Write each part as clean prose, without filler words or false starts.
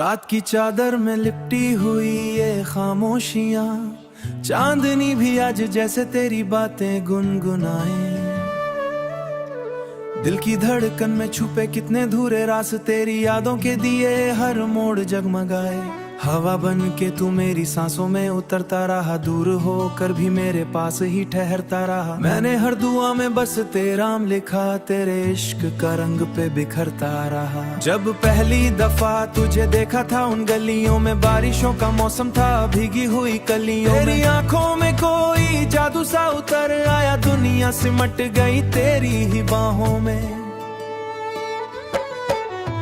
रात की चादर में लिपटी हुई ये खामोशियां, चांदनी भी आज जैसे तेरी बातें गुनगुनाए। दिल की धड़कन में छुपे कितने धूरे रास, तेरी यादों के दिए हर मोड़ जगमगाए। हवा बन के तू मेरी सांसों में उतरता रहा, दूर होकर भी मेरे पास ही ठहरता रहा। मैंने हर दुआ में बस तेरा नाम लिखा, तेरे इश्क का रंग पे बिखरता रहा। जब पहली दफा तुझे देखा था उन गलियों में, बारिशों का मौसम था, भीगी हुई कलियों में। तेरी आंखों में कोई जादू सा उतर आया, दुनिया सिमट गई तेरी ही बाहों में।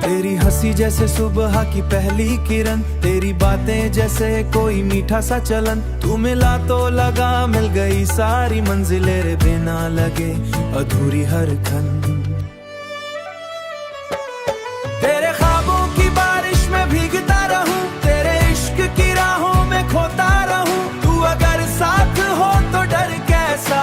तेरी हंसी जैसे सुबह की पहली किरण, तेरी बातें जैसे कोई मीठा सा चलन। तू मिला तो लगा मिल गई सारी मंजिलें रे, बिना लगे अधूरी हर खन। तेरे ख्वाबों की बारिश में भीगता रहूं, तेरे इश्क की राहों में खोता रहूं। तू अगर साथ हो तो डर कैसा,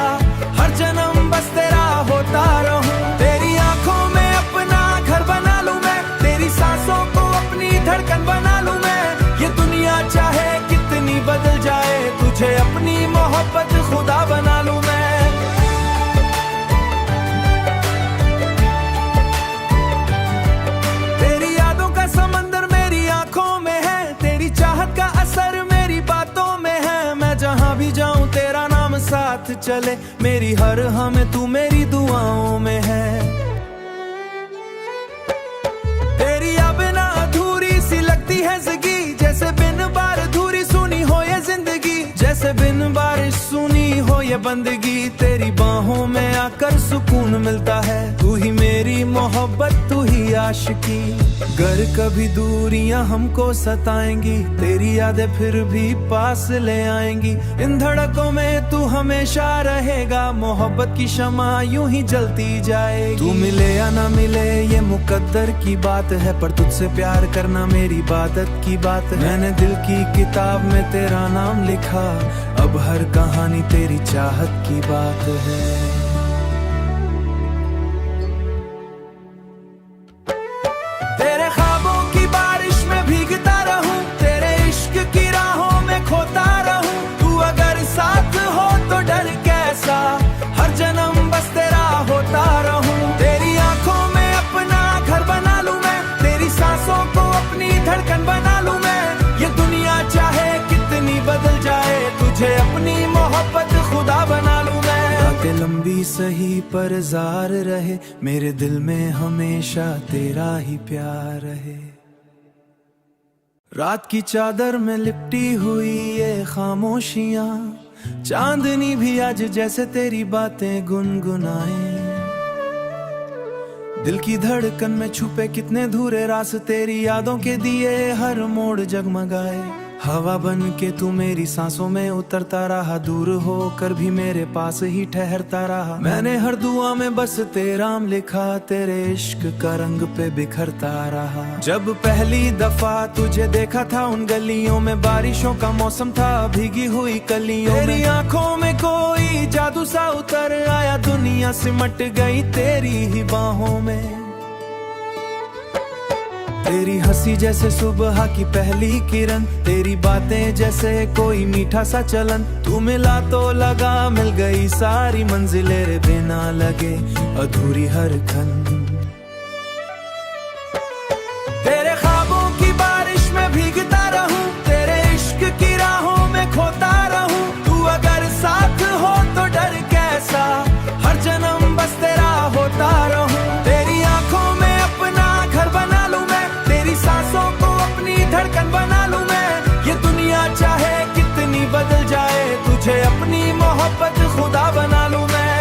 हर जन्म बस तेरा होता रहूं। तेरी आंखों में अपना घर बना लूं मैं, तेरी सांसों को अपनी धड़कन बना लूं मैं। ये दुनिया चाहे कितनी बदल जाए, तुझे अपनी मोहब्बत खुदा बना लूं मैं। तेरी यादों का समंदर मेरी आंखों में है, तेरी चाहत का असर मेरी बातों में है। मैं जहां भी जाऊं तेरा नाम साथ चले, मेरी हर हमें तू मेरी दुआओं में है। जैसे बिन बार अधूरी सुनी हो ये जिंदगी, जैसे बिन बारिश सुनी हो ये बंदगी। तेरी बाहों में आकर सुकून मिलता है, तू ही मेरी मोहब्बत तू ही आशिकी। गर कभी दूरियां हमको सताएंगी, तेरी यादें फिर भी पास ले आएंगी। इन धड़कों में तू हमेशा रहेगा, मोहब्बत की शमा यूं ही जलती जाएगी। तू मिले या ना मिले ये मुकद्दर की बात है, पर तुझसे प्यार करना मेरी इबादत की बात है। मैंने दिल की किताब में तेरा नाम लिखा, अब हर कहानी तेरी चाहत की बात है। तेरे ख्वाबों की बारिश में भीगता रहूं, तेरे इश्क की राहों में खोता रहूं। तू अगर साथ हो तो डर कैसा, हर जन्म बस तेरा होता रहूं। तेरी आंखों में अपना घर बना लूं मैं, तेरी सांसों को अपनी धड़कन बना लूं मैं। ये दुनिया चाहे कितनी बदल जाए, तुझे अपनी मोहब्बत खुदा बना लूं मैं। रातें लंबी सही पर जार रहे, मेरे दिल में हमेशा तेरा ही प्यार रहे। रात की चादर में लिपटी हुई ये खामोशियां, चांदनी भी आज जैसे तेरी बातें गुनगुनाए। दिल की धड़कन में छुपे कितने धूरे रास, तेरी यादों के दिए हर मोड़ जगमगाए। हवा बन के तू मेरी सांसों में उतरता रहा, दूर होकर भी मेरे पास ही ठहरता रहा। मैंने हर दुआ में बस तेरा नाम लिखा, तेरे इश्क का रंग पे बिखरता रहा। जब पहली दफा तुझे देखा था उन गलियों में, बारिशों का मौसम था, भीगी हुई कलियों में। तेरी आंखों में कोई जादू सा उतर आया, दुनिया सिमट गई तेरी ही बाहों में। तेरी हंसी जैसे सुबह की पहली किरण, तेरी बातें जैसे कोई मीठा सा चलन। तू मिला तो लगा मिल गई सारी मंजिलें रे, बिना लगे अधूरी हर खन। तेरे ख्वाबों की बारिश में भीगता रहूं, तेरे इश्क की राहों में खोता रहूं। तू अगर साथ हो तो डर कैसा, हर जन्म बस तेरा होता रहूं। तेरी आंखों में अपना घर बना लूं मैं, तेरी सांसों को अपनी धड़कन बना लूं मैं। ये दुनिया चाहे कितनी बदल जाए, तुझे अपनी मोहब्बत खुदा बना लूं मैं।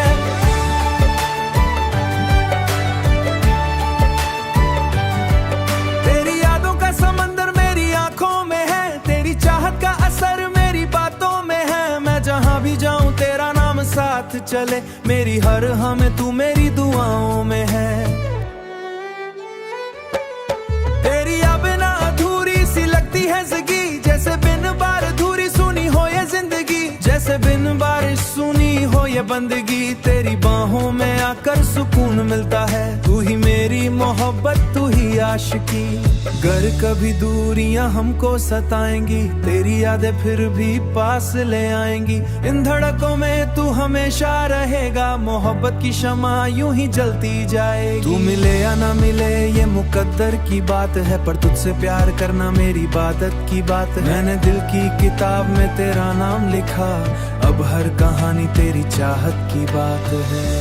तेरी यादों का समंदर मेरी आंखों में है, तेरी चाहत का असर मेरी बातों में है। मैं जहां भी जाऊं तेरा नाम साथ चले, मेरी हर हमें तू मेरी दुआओं में है। तेरी अब ना अधूरी सी लगती है जिंदगी, जैसे बिन बार अधूरी सुनी हो ये जिंदगी, जैसे बिन बारिश सुनी हो ये बंदगी, तेरी बाहों में आकर सुकून मिलता है। तू ही मेरी मोहब्बत, तू ही आशिकी। गर कभी दूरियां हमको सताएंगी, तेरी यादें फिर भी पास ले आएंगी। इन धड़कों में तू हमेशा रहेगा, मोहब्बत की शमा यूं ही जलती जाएगी। तू मिले या ना मिले ये मुकद्दर की बात है, पर तुझसे प्यार करना मेरी इबादत की बात है। मैंने दिल की किताब में तेरा नाम लिखा, अब हर कहानी तेरी चाहत की बात है।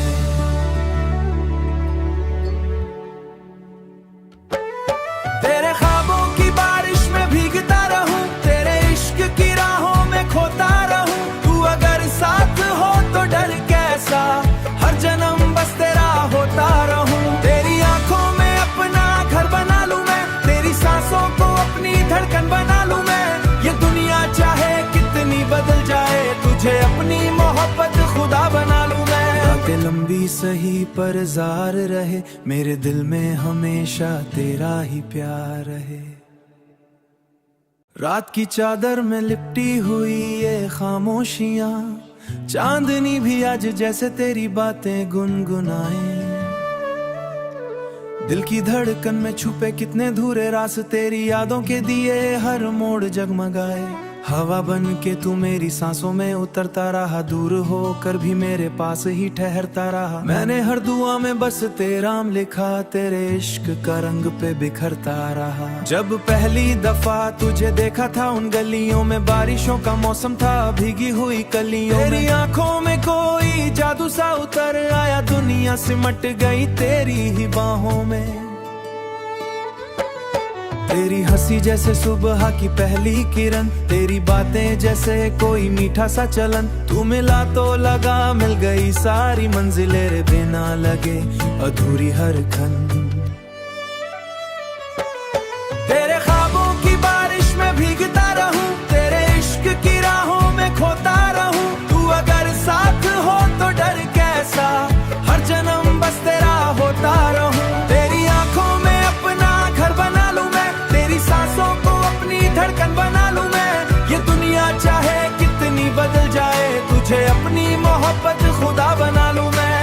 तेरे ख्वाबों की बारिश में भीगता रहूं, तेरे इश्क की राहों में खोता रहूं। तू अगर साथ हो तो डर कैसा, हर जन्म बस तेरा होता रहूं। तेरी आंखों में अपना घर बना लूं मैं, तेरी सांसों को अपनी धड़कन बना लूं मैं। ये दुनिया चाहे कितनी बदल जाए, तुझे अपनी मोहब्बत खुदा बना लूं मैं। रातें लंबी सही पर जार रहे, मेरे दिल में हमेशा तेरा ही प्यार रहे। रात की चादर में लिपटी हुई ये खामोशियां, चांदनी भी आज जैसे तेरी बातें गुनगुनाए। दिल की धड़कन में छुपे कितने धुरे रास, तेरी यादों के दिए हर मोड़ जगमगाए। हवा बन के तू मेरी सांसों में उतरता रहा, दूर होकर भी मेरे पास ही ठहरता रहा। मैंने हर दुआ में बस तेरा नाम लिखा, तेरे इश्क का रंग पे बिखरता रहा। जब पहली दफा तुझे देखा था उन गलियों में, बारिशों का मौसम था, भीगी हुई कलियों में। तेरी आंखों में कोई जादू सा उतर आया, दुनिया सिमट गई तेरी ही बाहों में। तेरी हंसी जैसे सुबह की पहली किरण, तेरी बातें जैसे कोई मीठा सा चलन। तू मिला तो लगा मिल गई सारी मंजिलें, रे बिना लगे अधूरी हर खन। तेरे ख्वाबों की बारिश में भीगता रहूं, तेरे इश्क की राहों में खोता रहूं। तू अगर साथ हो तो डर कैसा, हर जन्म बस तेरा होता रहूं। तेरी आंखों में अपना घर बना लूं मैं, तेरी सांसों को अपनी धड़कन बना लूं मैं। ये दुनिया चाहे कितनी बदल जाए, तुझे अपनी मोहब्बत खुदा बना लूं मैं।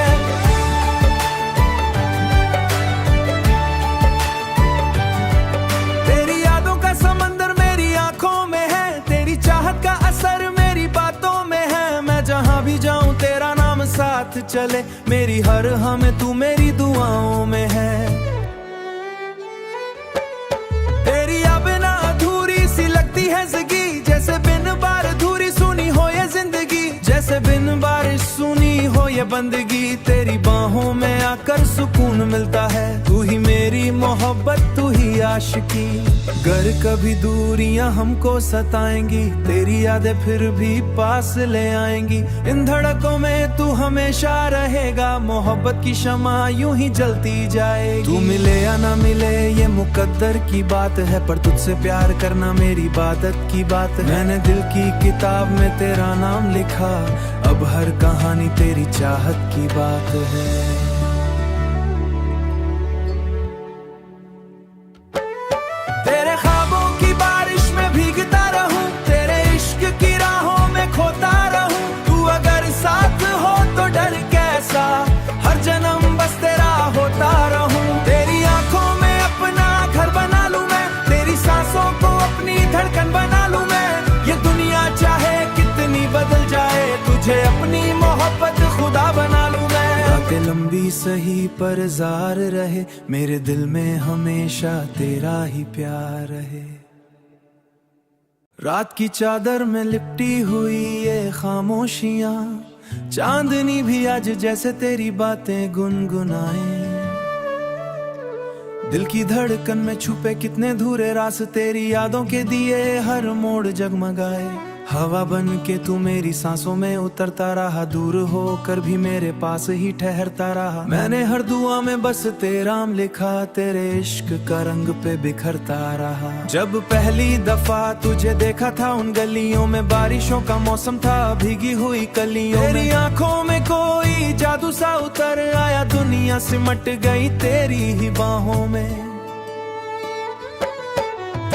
तेरी यादों का समंदर मेरी आंखों में है, तेरी चाहत का असर मेरी बातों में है। मैं जहां भी जाऊं तेरा नाम साथ चले, मेरी हर हम तू मेरी दुआओं में है। जैसे बिन बार अधूरी सुनी हो ये जिंदगी, जैसे बिन बारिश सुनी हो ये बंदगी। तेरी बाहों में आकर सुकून मिलता है, तू ही मेरी मोहब्बत, तू ही आशिकी। गर कभी दूरियां हमको सताएंगी, तेरी यादें फिर भी पास ले आएंगी। इन धड़कों में तू हमेशा रहेगा, मोहब्बत की शमा यूं ही जलती जाएगी। तू मिले या ना मिले ये मुकद्दर की बात है, पर तुझसे प्यार करना मेरी इबादत की बात है। मैंने दिल की किताब में तेरा नाम लिखा, अब हर कहानी तेरी चाहत की बात है। तेरे ख्वाबों की बारिश में भीगता रहूं, तेरे इश्क की राहों में खोता रहूं। तू अगर साथ हो तो डर कैसा, हर जन्म बस तेरा होता रहूं। तेरी आंखों में अपना घर बना लूं मैं, तेरी सांसों को अपनी धड़कन बना लूं मैं। ये दुनिया चाहे कितनी बदल जाए, तुझे अपनी मोहब्बत खुदा बना लूं मैं। रातें लंबी सही पर जार रहे, मेरे दिल में हमेशा तेरा ही प्यार रहे। रात की चादर में लिपटी हुई ये खामोशियां, चांदनी भी आज जैसे तेरी बातें गुनगुनाए। दिल की धड़कन में छुपे कितने धुरे रास, तेरी यादों के दिए हर मोड़ जगमगाए। हवा बन के तू मेरी सांसों में उतरता रहा, दूर होकर भी मेरे पास ही ठहरता रहा। मैंने हर दुआ में बस तेरा नाम लिखा, तेरे इश्क का रंग पे बिखरता रहा। जब पहली दफा तुझे देखा था उन गलियों में, बारिशों का मौसम था, भीगी हुई कलियों में। तेरी आंखों में कोई जादू सा उतर आया, दुनिया सिमट गई तेरी ही बाहों में।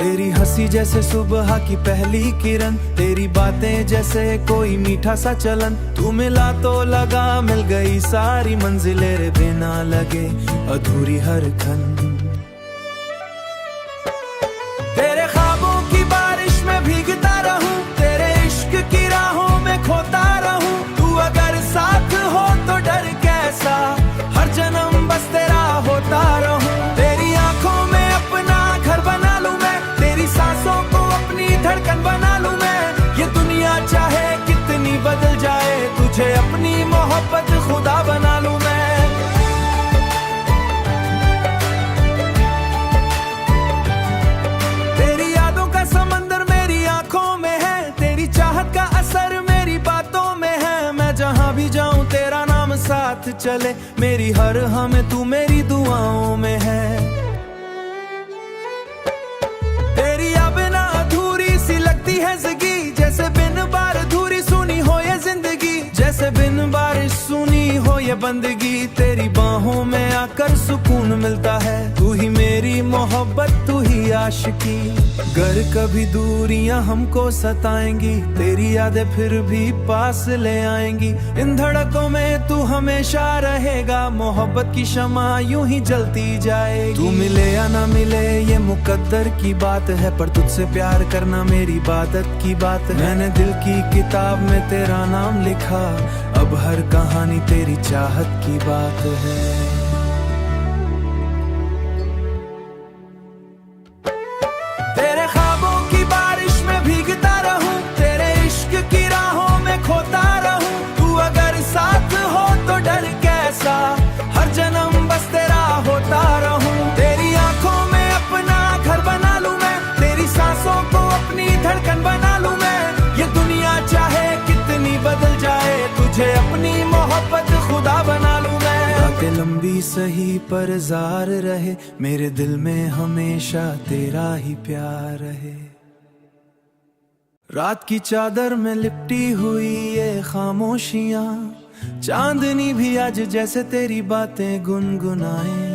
तेरी हंसी जैसे सुबह की पहली किरण, तेरी बातें जैसे कोई मीठा सा चलन। तू मिला तो लगा मिल गई सारी मंजिलें रे, बिना लगे अधूरी हर खन। तेरे ख्वाबों की बारिश में भीगता रहूं, तेरे इश्क की राहों में खोता रहूं। तू अगर साथ हो तो डर कैसा, हर जन्म बस तेरा होता रहूं। तेरी आंखों में अपना घर बना लूं मैं, तेरी सांसों को अपनी धड़कन बना लूं मैं। ये दुनिया चाहे कितनी बदल जाए, तुझे अपनी मोहब्बत खुदा बना लूं मैं। तेरी यादों का समंदर मेरी आंखों में है, तेरी चाहत का असर मेरी बातों में है। मैं जहां भी जाऊं तेरा नाम साथ चले, मेरी हर हम तू मेरी दुआओं में है। तेरी अब ना अधूरी सी लगती है जिंदगी, जैसे बिन बार अधूरी सुनी हो ये जिंदगी। जैसे बिन बारिश सुनी हो ये बंदगी, तेरी बाहों में आकर सुकून मिलता है। तू ही मेरी मोहब्बत, तू ही आशिकी। गर कभी दूरियां हमको सताएंगी, तेरी यादें फिर भी पास ले आएंगी। इन धड़कों में तू हमेशा रहेगा, मोहब्बत की शमा यूं ही जलती जाएगी। तू मिले या ना मिले ये मुकद्दर की बात है, पर तुझसे प्यार करना मेरी इबादत की बात है। मैंने दिल की किताब में तेरा नाम लिखा, अब हर कहानी तेरी चाहत की बात है। तेरे ख्वाबों की बारिश में भीगता रहूं, तेरे इश्क की राहों में खोता रहूं। तू अगर साथ हो तो डर कैसा, हर जन्म बस तेरा होता रहूं। तेरी आंखों में अपना घर बना लूं मैं, तेरी सांसों को अपनी धड़कन बना लूं मैं। ये दुनिया चाहे कितनी बदल जाए, तुझे अपनी मोहब्बत खुदा बना लूं मैं। रातें लंबी सही पर जार रहे, मेरे दिल में हमेशा तेरा ही प्यार रहे। रात की चादर में लिपटी हुई ये खामोशियां, चांदनी भी आज जैसे तेरी बातें गुनगुनाए।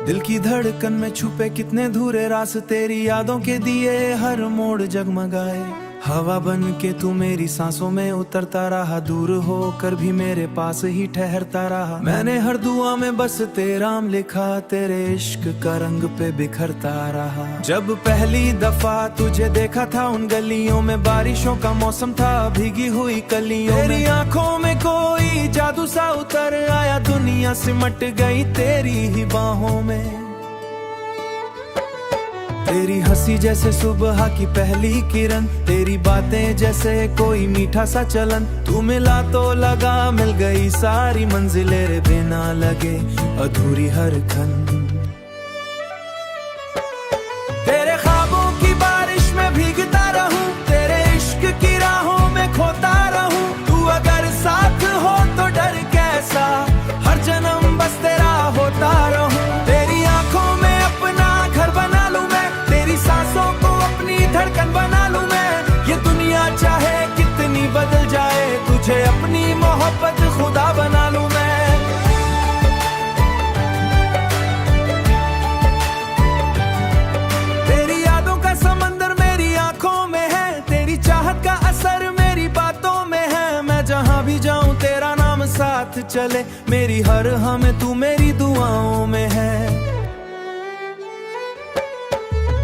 दिल की धड़कन में छुपे कितने धूरे रास, तेरी यादों के दिए हर मोड़ जगमगाए। हवा बन के तू मेरी सांसों में उतरता रहा, दूर होकर भी मेरे पास ही ठहरता रहा। मैंने हर दुआ में बस तेरा नाम लिखा, तेरे इश्क का रंग पे बिखरता रहा। जब पहली दफा तुझे देखा था उन गलियों में, बारिशों का मौसम था भीगी हुई कलियों में। तेरी आंखों में कोई जादू सा उतर आया, दुनिया सिमट गई तेरी ही बाहों में। तेरी हंसी जैसे सुबह की पहली किरण, तेरी बातें जैसे कोई मीठा सा चलन। तू मिला तो लगा मिल गई सारी मंजिलें रे, बिना लगे अधूरी हर खन। तेरे ख्वाबों की बारिश में भीगता रहूं, तेरे इश्क की राहों में खोता रहूं। तू अगर साथ हो तो डर कैसा, हर जन्म बस तेरा होता रहूं। तेरी आंखों में अपना घर बना लूं मैं, तेरी सांसों को अपनी धड़कन बना लूं मैं। ये दुनिया चाहे कितनी बदल जाए, तुझे अपनी मोहब्बत खुदा बना लूं मैं। तेरी यादों का समंदर मेरी आंखों में है, तेरी चाहत का असर मेरी बातों में है। मैं जहां भी जाऊं तेरा नाम साथ चले, मेरी हर हम तू मेरी दुआओं में है।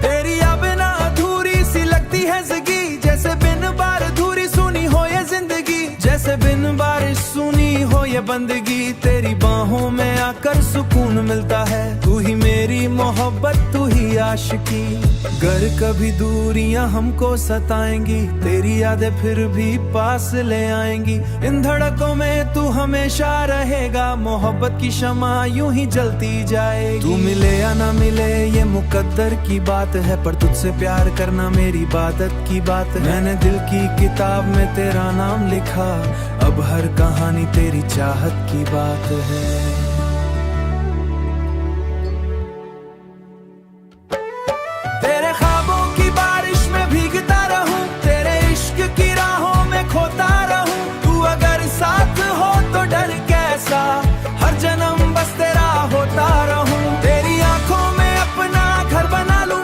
तेरी अब ना अधूरी सी लगती है जिंदगी, जैसे बिन बार अधूरी सुनी हो ये जिंदगी। जैसे बिन बारिश सुनी हो ये बंदगी, तेरी बाहों में आकर सुकून मिलता है। तू ही मेरी मोहब्बत, तू ही आशिकी। गर कभी दूरियां हमको सताएंगी, तेरी यादें फिर भी पास ले आएंगी। इन धड़कों में तू हमेशा रहेगा, मोहब्बत की शमा यूं ही जलती जाएगी। तू मिले या ना मिले ये मुकद्दर की बात है, पर तुझसे प्यार करना मेरी इबादत की बात है। मैंने दिल की किताब में तेरा नाम लिखा, अब हर कहानी तेरी चाहत की बात है। तेरे ख्वाबों की बारिश में भीगता रहूं, तेरे इश्क की राहों में खोता रहूं। तू अगर साथ हो तो डर कैसा, हर जन्म बस तेरा होता रहूं। तेरी आंखों में अपना घर बना लूं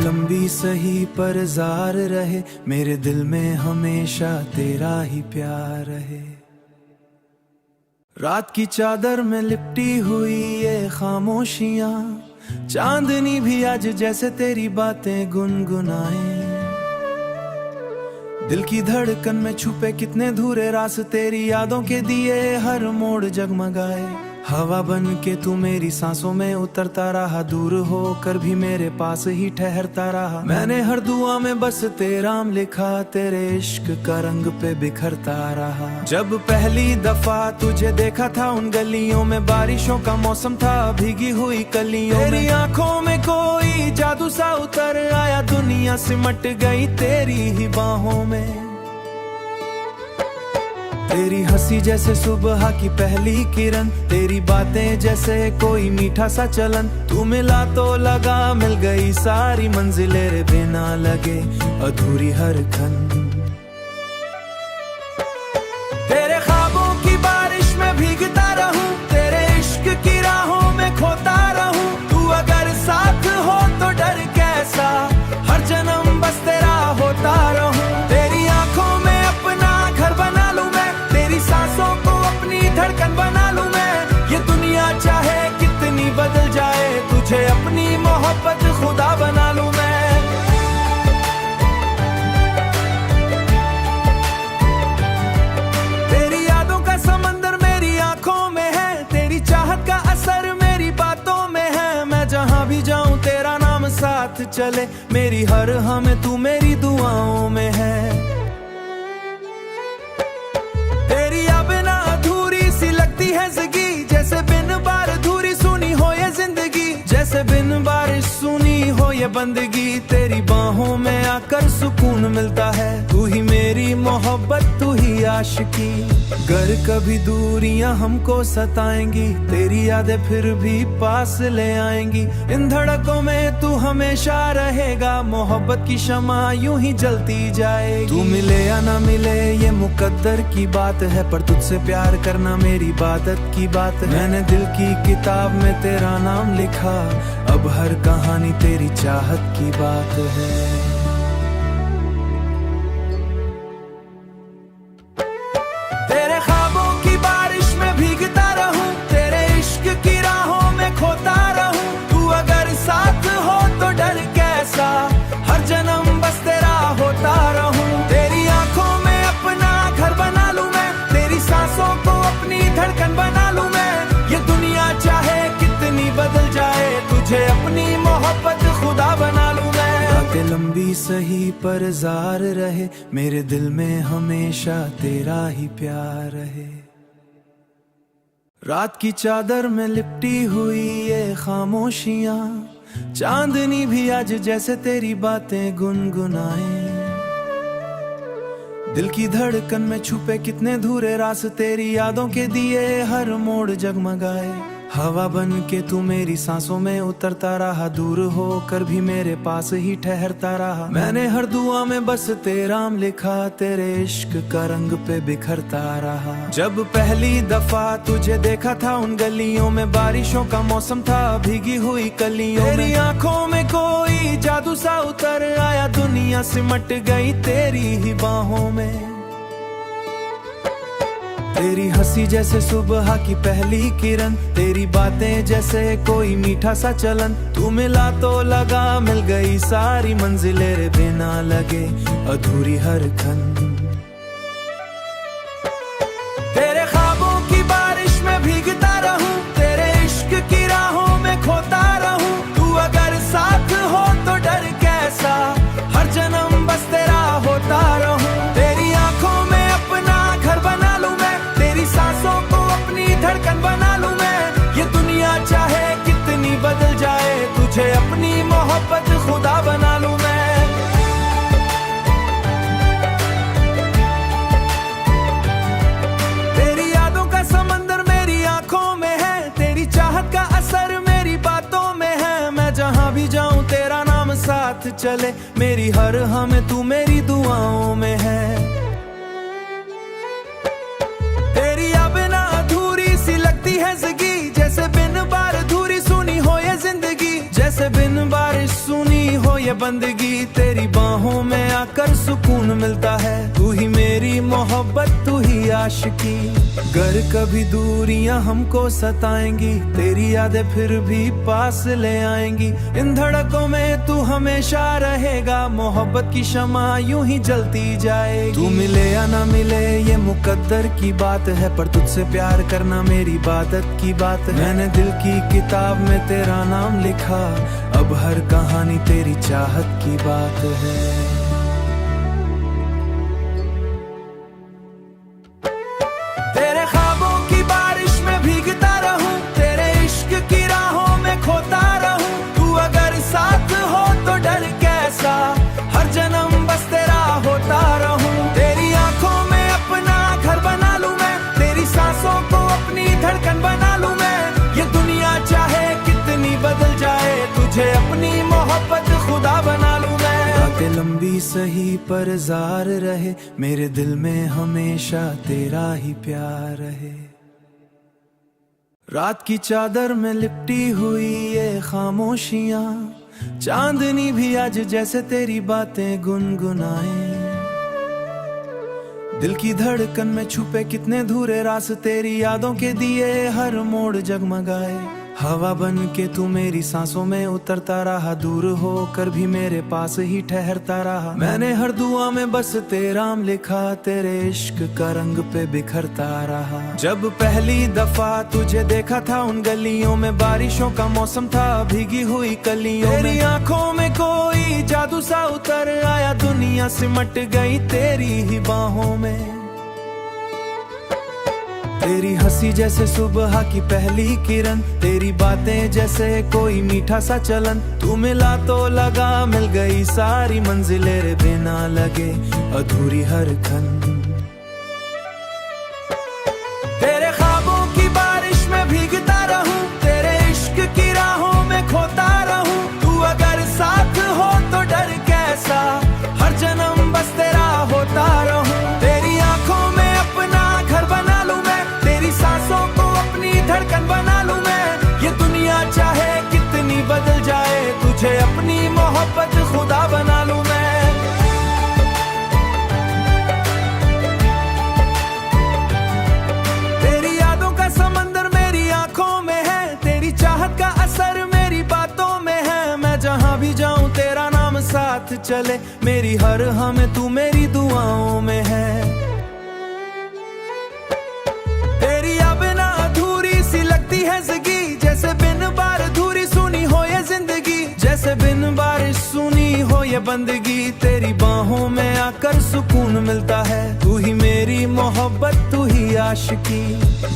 लंबी सही पर जार रहे, मेरे दिल में हमेशा तेरा ही प्यार रहे। रात की चादर में लिपटी हुई ये खामोशियां, चांदनी भी आज जैसे तेरी बातें गुनगुनाए। दिल की धड़कन में छुपे कितने धूरे रास, तेरी यादों के दिए हर मोड़ जगमगाए। हवा बन के तू मेरी सांसों में उतरता रहा, दूर होकर भी मेरे पास ही ठहरता रहा। मैंने हर दुआ में बस तेरा नाम लिखा, तेरे इश्क का रंग पे बिखरता रहा। जब पहली दफा तुझे देखा था उन गलियों में, बारिशों का मौसम था, भीगी हुई कलियों में। तेरी आंखों में कोई जादू सा उतर आया, दुनिया सिमट गई तेरी ही बाहों में। तेरी हंसी जैसे सुबह की पहली किरण, तेरी बातें जैसे कोई मीठा सा चलन। तू मिला तो लगा मिल गई सारी मंजिलें रे, बिना लगे अधूरी हर खन। तेरे ख्वाबों की बारिश में भीगता रहूं, तेरे इश्क की राहों में खोता रहूं। तू अगर साथ हो तो डर कैसा, हर जन्म बस तेरा होता रहूं। तेरी आंखों में अपना घर बना लूं मैं, तेरी सांसों को अपनी धड़कन बना लूं मैं। ये दुनिया चाहे कितनी बदल जाए, तुझे अपनी मोहब्बत खुदा बना लूं मैं। तेरी यादों का समंदर मेरी आंखों में है, तेरी चाहत का असर मेरी बातों में है। मैं जहां भी जाऊं तेरा नाम साथ चले, मेरी हर हम तू मेरी दुआओं में है। जैसे बिन बार अधूरी सुनी हो ये जिंदगी, जैसे बिन बारिश सुनी हो ये बंदगी। तेरी बाहों में आकर सुकून मिलता है, तू ही मेरी मोहब्बत तू ही आशिकी। गर कभी दूरियां हमको सताएंगी, तेरी यादें फिर भी पास ले आएंगी। इन धड़कों में तू हमेशा रहेगा, मोहब्बत की शमा यूं ही जलती जाए। तू मिले या ना मिले ये मुकद्दर की बात है, पर तुझसे प्यार करना मेरी इबादत की बात है। मैंने दिल की किताब में तेरा नाम लिखा, अब हर कहानी तेरी चाहत की बात है। तेरे ख्वाबों की बारिश में भीगता रहूं, तेरे इश्क की राहों में खोता रहूं। तू अगर साथ हो तो डर कैसा, हर जन्म बस तेरा होता रहूं। तेरी आंखों में अपना घर बना लूं मैं, तेरी सांसों को अपनी धड़कन बना लूं मैं। ये दुनिया चाहे कितनी बदल जाए, तुझे अपनी मोहब्बत खुदा बना लूं मैं। रातें लंबी सही पर जार रहे, मेरे दिल में हमेशा तेरा ही प्यार रहे। रात की चादर में लिपटी हुई ये खामोशियां, चांदनी भी आज जैसे तेरी बातें गुनगुनाए। दिल की धड़कन में छुपे कितने धूरे रास, तेरी यादों के दिए हर मोड़ जगमगाए। हवा बन के तू मेरी सांसों में उतरता रहा, दूर होकर भी मेरे पास ही ठहरता रहा। मैंने हर दुआ में बस तेरा नाम लिखा, तेरे इश्क का रंग पे बिखरता रहा। जब पहली दफा तुझे देखा था उन गलियों में, बारिशों का मौसम था, भीगी हुई कलियों में। तेरी आंखों में कोई जादू सा उतर आया, दुनिया सिमट गई तेरी ही बाहों में। तेरी हंसी जैसे सुबह की पहली किरण, तेरी बातें जैसे कोई मीठा सा चलन। तू मिला तो लगा मिल गई सारी मंजिलें रे, बिना लगे अधूरी हर खन। तेरे ख्वाबों की बारिश में भीगता रहूं, तेरे इश्क की राहों में खोता रहूं। तू अगर साथ हो तो डर कैसा, हर जन्म बस तेरा होता रहूं। तेरी आंखों में अपना घर बना लूं मैं, तेरी सांसों को अपनी धड़कन बना लूं मैं। ये दुनिया चाहे कितनी बदल जाए, तुझे अपनी मोहब्बत खुदा बना लूं मैं। तेरी यादों का समंदर मेरी आंखों में है, तेरी चाहत का असर मेरी बातों में है। मैं जहां भी जाऊं तेरा नाम साथ चले, मेरी हर हम तू मेरी दुआओं में है। तेरी अब ना अधूरी सी लगती है जिंदगी, जैसे बिन बार अधूरी सुनी हो ये जिंदगी। जैसे बिन बारिश सुनी हो ये बंदगी, तेरी बाहों में आकर सुकून मिलता है। तू ही मेरी मोहब्बत, तू ही आशिकी। गर कभी दूरियां हमको सताएंगी, तेरी यादें फिर भी पास ले आएंगी। इन धड़कों में तू हमेशा रहेगा, मोहब्बत की शमा यूं ही जलती जाएगी। तू मिले या ना मिले ये मुकद्दर की बात है, पर तुझसे प्यार करना मेरी इबादत की बात है। मैंने दिल की किताब में तेरा नाम लिखा, अब हर कहानी तेरी चाहत की बात है। तेरे ख्वाबों की बारिश में भीगता रहूं, तेरे इश्क की राहों में खोता रहूं। तू अगर साथ हो तो डर कैसा, हर जन्म बस तेरा होता रहूं। तेरी आंखों में अपना घर बना लूं मैं, तेरी सांसों को अपनी धड़कन बना लूं मैं। ये दुनिया चाहे कितनी बदल जाए, तुझे अपनी मोहब्बत खुदा बना लूं मैं। बातें लंबी सही पर जार रहे, मेरे दिल में हमेशा तेरा ही प्यार रहे। रात की चादर में लिपटी हुई ये खामोशियां, चांदनी भी आज जैसे तेरी बातें गुनगुनाए। दिल की धड़कन में छुपे कितने धूरे रास, तेरी यादों के दिए हर मोड़ जगमगाए। हवा बन के तू मेरी सांसों में उतरता रहा, दूर होकर भी मेरे पास ही ठहरता रहा। मैंने हर दुआ में बस तेरा नाम लिखा, तेरे इश्क का रंग पे बिखरता रहा। जब पहली दफा तुझे देखा था उन गलियों में, बारिशों का मौसम था, भीगी हुई कलियों में। तेरी आंखों में कोई जादू सा उतर आया, दुनिया सिमट गई तेरी ही बाहों में। तेरी हंसी जैसे सुबह की पहली किरण, तेरी बातें जैसे कोई मीठा सा चलन। तू मिला तो लगा मिल गई सारी मंजिलें रे, बिना लगे अधूरी हर खन। तेरे ख्वाबों की बारिश में भीगता रहूं, तेरे इश्क की राहों में खोता रहूं। तू अगर साथ हो तो डर कैसा, हर जन्म बस तेरा होता रहूं। तेरी आंखों में अपना घर बना लूं मैं, तेरी सांसों को अपनी धड़कन बना लूं मैं। ये दुनिया चाहे कितनी बदल जाए, तुझे अपनी मोहब्बत खुदा बना लूं मैं। तेरी यादों का समंदर मेरी आंखों में है, तेरी चाहत का असर मेरी बातों में है। मैं जहां भी जाऊं तेरा नाम साथ चले, मेरी हर हमें तू मेरी दुआओं में है। तेरी अब ना अधूरी सी लगती है जिंदगी, जैसे बिन बार अधूरी सुनी हो ये जिंदगी। जैसे बिन बारिश सुनी हो ये बंदगी, तेरी बाहों में आकर सुकून मिलता है। तू ही मेरी मोहब्बत, तू ही आशिकी।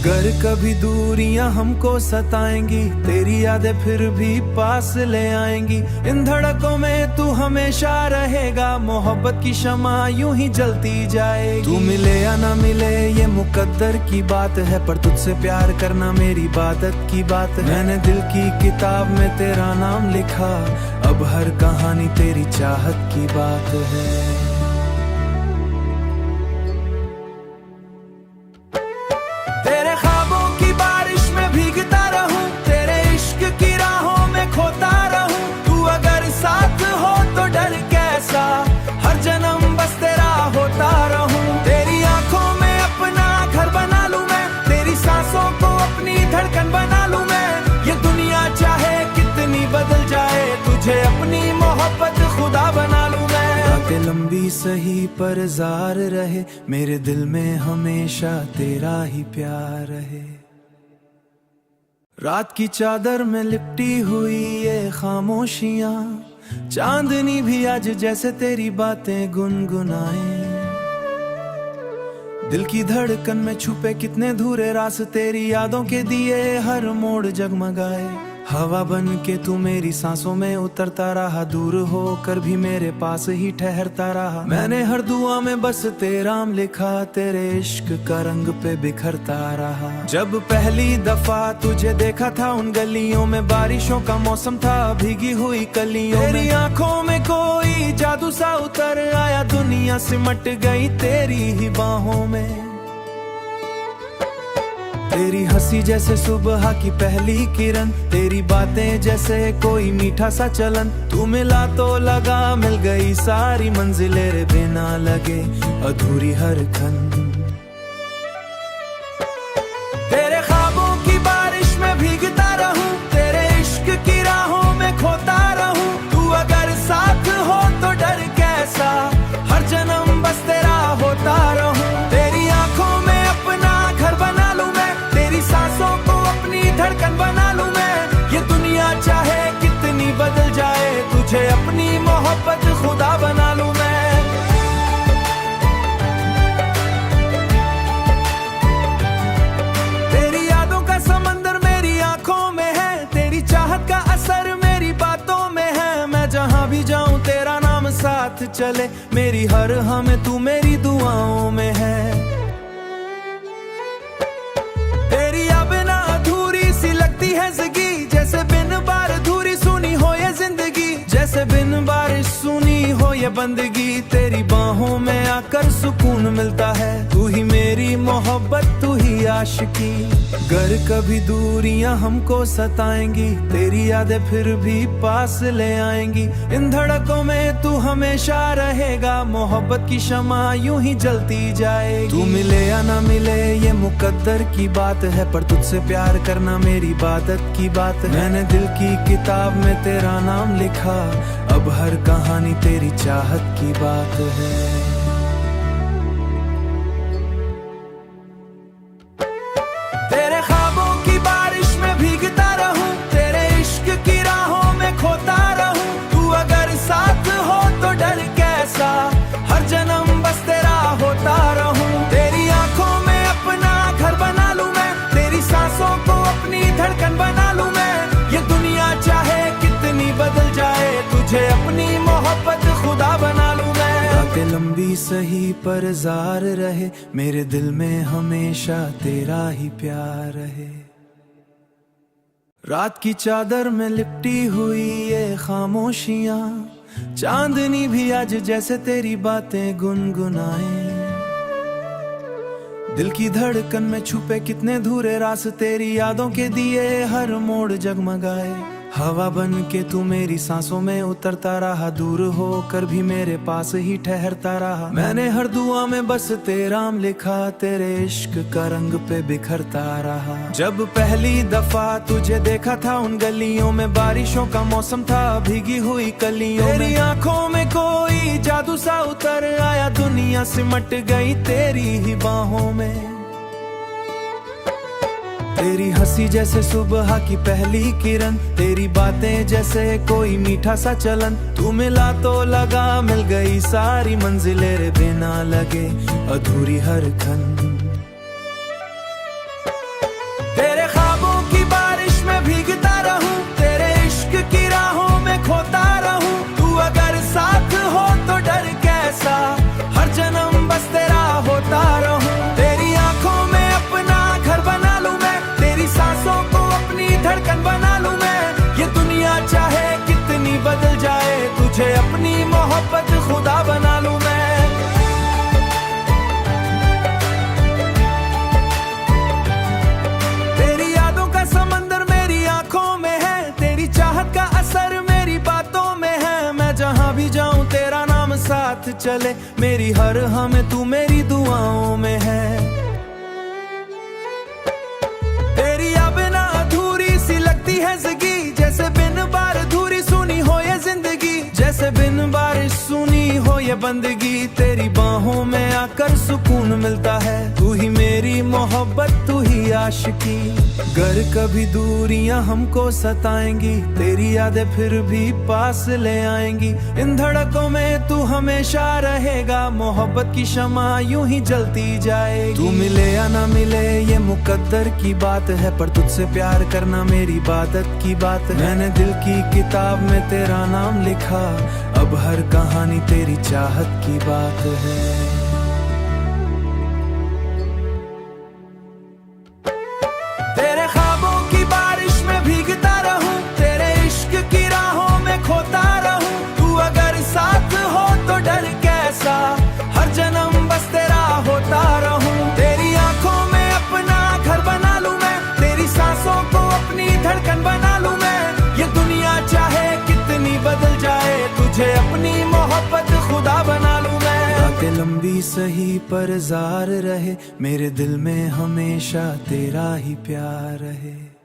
गर कभी दूरियां हमको सताएंगी, तेरी यादें फिर भी पास ले आएंगी। इन धड़कों में तू हमेशा रहेगा, मोहब्बत की शमा यूं ही जलती जाएगी। तू मिले या ना मिले ये मुकद्दर की बात है, पर तुझसे प्यार करना मेरी इबादत की बात है। मैंने दिल की किताब में तेरा नाम लिखा, अब हर कहानी तेरी चाहत की बात है। तेरे ख्वाबों की बारिश में भीगता रहूं, तेरे इश्क की राहों में खोता रहूं। तू अगर साथ हो तो डर कैसा, हर जन्म बस तेरा होता रहूं। तेरी आंखों में अपना घर बना लूं मैं, तेरी सांसों को अपनी धड़कन बना लूं मैं। ये दुनिया चाहे कितनी बदल जाए, तुझे अपनी मोहब्बत खुदा बना लूं मैं। बातें लंबी सही पर जार रहे, मेरे दिल में हमेशा तेरा ही प्यार रहे। रात की चादर में लिपटी हुई ये खामोशियां, चांदनी भी आज जैसे तेरी बातें गुनगुनाए। दिल की धड़कन में छुपे कितने धूरे रास, तेरी यादों के दिए हर मोड़ जगमगाए। हवा बन के तू मेरी सांसों में उतरता रहा, दूर होकर भी मेरे पास ही ठहरता रहा। मैंने हर दुआ में बस तेरा नाम लिखा, तेरे इश्क का रंग पे बिखरता रहा। जब पहली दफा तुझे देखा था उन गलियों में, बारिशों का मौसम था, भीगी हुई कलियों में। तेरी आंखों में कोई जादू सा उतर आया, दुनिया सिमट गई तेरी ही बाहों में। तेरी हंसी जैसे सुबह की पहली किरण, तेरी बातें जैसे कोई मीठा सा चलन। तू मिला तो लगा मिल गई सारी मंजिलें रे, बिना लगे अधूरी हर खन। तेरे ख्वाबों की बारिश में भीगता रहूं, तेरे इश्क की राहों में खोता रहूं। तू अगर साथ हो तो डर कैसा, हर जन्म बस तेरा होता रहूं। तेरी आंखों में अपना घर बना लूं मैं, तेरी सांसों को अपनी धड़कन बना लूं मैं। ये दुनिया चाहे कितनी बदल जाए, तुझे अपनी मोहब्बत खुदा बना लूं मैं। तेरी यादों का समंदर मेरी आंखों में है, तेरी चाहत का असर मेरी बातों में है। मैं जहां भी जाऊं तेरा नाम साथ चले, मेरी हर हम तू मेरी दुआओं में है। तेरी अब ना अधूरी सी लगती है जिंदगी, जैसे बिन बार अधूरी सुनी हो ये जिंदगी। जैसे बिन बारिश सुनी हो ये बंदगी, तेरी बाहों में आकर सुकून मिलता है। तू ही मेरी मोहब्बत, तू ही आशिकी। गर कभी दूरियां हमको सताएंगी, तेरी यादें फिर भी पास ले आएंगी। इन धड़कों में तू हमेशा रहेगा, मोहब्बत की शमा यूं ही जलती जाएगी। तू मिले या ना मिले ये मुकद्दर की बात है, पर तुझसे प्यार करना मेरी इबादत की बात है। मैंने दिल की किताब में तेरा नाम लिखा, अब हर कहानी तेरी चाहत की बात है। तेरे ख्वाबों की बारिश में भीगता रहूं, तेरे इश्क की राहों में खोता रहूं। तू अगर साथ हो तो डर कैसा, हर जन्म बस तेरा होता रहूं। तेरी आंखों में अपना घर बना लूं मैं, तेरी सांसों को अपनी धड़कन बना लूं मैं। ये दुनिया चाहे कितनी बदल जाए, तुझे अपनी मोहब्बत खुदा बना लूं मैं। बातें लंबी सही पर जार रहे, मेरे दिल में हमेशा तेरा ही प्यार रहे। रात की चादर में लिपटी हुई ये खामोशियां, चांदनी भी आज जैसे तेरी बातें गुनगुनाए। दिल की धड़कन में छुपे कितने धुरे रास, तेरी यादों के दिए हर मोड़ जगमगाए। हवा बन के तू मेरी सांसों में उतरता रहा, दूर होकर भी मेरे पास ही ठहरता रहा। मैंने हर दुआ में बस तेरा नाम लिखा, तेरे इश्क का रंग पे बिखरता रहा। जब पहली दफा तुझे देखा था उन गलियों में, बारिशों का मौसम था भीगी हुई कलियों में। तेरी आंखों में कोई जादू सा उतर आया, दुनिया सिमट गई तेरी ही बाहों में। तेरी हंसी जैसे सुबह की पहली किरण, तेरी बातें जैसे कोई मीठा सा चलन। तू मिला तो लगा मिल गई सारी मंजिलें रे, बिना लगे अधूरी हर खन। तेरे ख्वाबों की बारिश में भीगता रहूं, तेरे इश्क की राहों में खोता रहूं। तू अगर साथ हो तो डर कैसा, हर जन्म बस तेरा होता रहूं। तेरी आंखों में अपना घर बना लूं मैं, तेरी सांसों को अपनी धड़कन बना लूं मैं। ये दुनिया चाहे कितनी बदल जाए, तुझे अपनी मोहब्बत खुदा बना लूं मैं। तेरी यादों का समंदर मेरी आंखों में है, तेरी चाहत का असर मेरी बातों में है। मैं जहां भी जाऊं तेरा नाम साथ चले, मेरी हर हम तू मेरी दुआओं में है। तेरी अब ना अधूरी सी लगती है जिंदगी, जैसे बिन बार अधूरी सुनी हो ये जिंदगी। जैसे बिन बारिश सुनी हो ये बंदगी, तेरी बाहों में आकर सुकून मिलता है। तू ही मेरी मोहब्बत, तू ही आशिकी। गर कभी दूरियां हमको सताएंगी, तेरी यादें फिर भी पास ले आएंगी। इन धड़कों में तू हमेशा रहेगा, मोहब्बत की शमा यूं ही जलती जाएगी। तू मिले या ना मिले ये मुकद्दर की बात है, पर तुझसे प्यार करना मेरी इबादत की बात है। मैंने दिल की किताब में तेरा नाम लिखा, अब हर कहानी तेरी चाहत की बात है। तेरे ख्वाबों की बारिश में भीगता रहूं, तेरे इश्क की राहों में खोता रहूं। तू अगर साथ हो तो डर कैसा, हर जन्म बस तेरा होता रहूं। तेरी आंखों में अपना घर बना लूं चाहे लंबी सही पर जार रहे, मेरे दिल में हमेशा तेरा ही प्यार रहे।